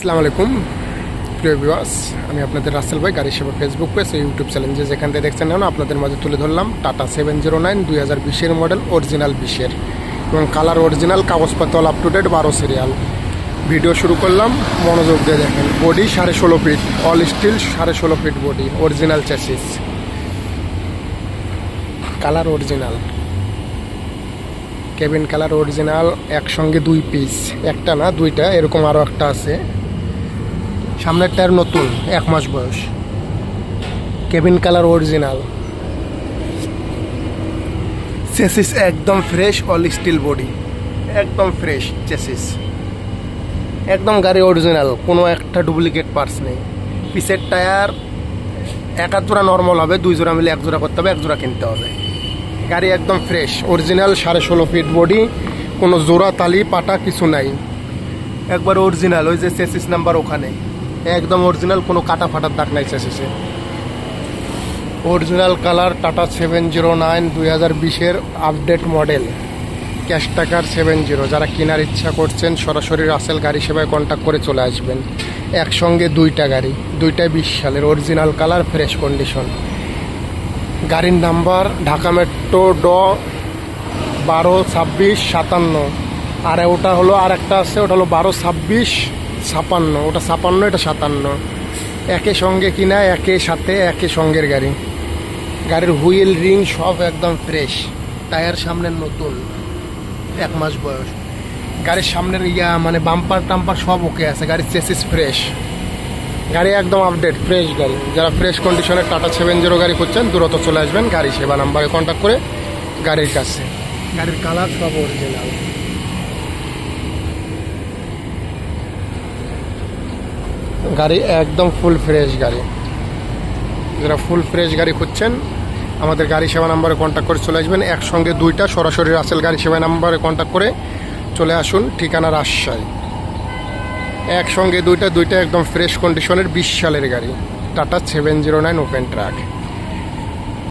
আসসালামু আলাইকুম প্রিয় ভিউয়ার্স, আমি আপনাদের রাসেল ভাই, গাড়ি সেবা ফেসবুক পেজ ও ইউটিউব চ্যানেল যেখান থেকে দেখছেন না, আপনাদের মাঝে তুলে ধরলাম টাটা 709 2020-এর মডেল, অরিজিনাল 20-এর এবং কালার অরিজিনাল, কাগজপত্র all up to date, 12 serial. Video শুরু করলাম, মনোযোগ দিয়ে দেখেন। Body 16.5 feet, all steel 16.5 feet body, original chassis, colour original, cabin colour original, একসঙ্গে 2 পিস, একটা না দুইটা, এরকম আরও একটা আছে। সামনের টায়ার নতুন, 1 মাস বয়স, কেবিন কালার অরিজিনাল, চেসিস একদম ফ্রেশ, অল স্টিল বডি, একদম ফ্রেশ চেসিস, একদম গাড়ি অরিজিনাল, কোনো একটা ডুপ্লিকেট পার্টস নেই। পিসের টায়ার এক জোড়া নর্মাল হবে, 2 জোড়া মিলে 1 জোড়া করতে হবে, 1 জোড়া কিনতে হবে। গাড়ি একদম ফ্রেশ অরিজিনাল, 16.5 ফিট বডি, কোনো জোড়া তালি পাটা কিছু নাই, একবার অরিজিনাল। ওই যে চেসিস নাম্বার ওখানে একদম অরিজিনাল, কোনো কাটা ফাটার দাগ নাই চেসিসে। অরিজিনাল কালার, টাটা 709 2020-এর আপডেট মডেল, ক্যাশ টাকার 70। যারা কেনার ইচ্ছা করছেন সরাসরি রাসেল গাড়ি সেবায় কন্ট্যাক্ট করে চলে আসবেন। একসঙ্গে 2টা গাড়ি, 2টাই 20 সালের, অরিজিনাল কালার, ফ্রেশ কন্ডিশন। গাড়ির নাম্বার ঢাকা মেট্রো ড 122657, আর ওটা হলো আর একটা আছে, ওটা হলো 122656, ওটা 56, এটা 57। একে সঙ্গে কিনা, একে সাথে, একে সঙ্গের গাড়ি। গাড়ির হুইল রিং সব একদম ফ্রেশ, টায়ার সামনের নতুন, 1 মাস বয়স। গাড়ির সামনের মানে বাম্পার টাম্পার সব ওকে আছে, গাড়ির চেসিস ফ্রেশ, গাড়ি একদম আপডেট ফ্রেশ গাড়ি। যারা ফ্রেশ কন্ডিশনের টাটা 70 গাড়ি করছেন দ্রুত চলে আসবেন গাড়ি সেবা নাম্বারে কন্ট্যাক্ট করে গাড়ির কাছে। গাড়ির কালার সব অরিজিনাল, গাড়ি একদম ফুল ফ্রেশ গাড়ি। যারা ফুল ফ্রেশ গাড়ি খুঁজছেন আমাদের গাড়ি সেবা নাম্বারে কন্ট্যাক্ট করে চলে আসবেন। একসঙ্গে 2টা, সরাসরি রাসেল গাড়ি সেবা নাম্বারে কন্ট্যাক্ট করে চলে আসুন, ঠিকানা রাজশাহী। একসঙ্গে 2টা একদম ফ্রেশ কন্ডিশনের 20 সালের গাড়ি, টাটা 709 ওপেন ট্রাক।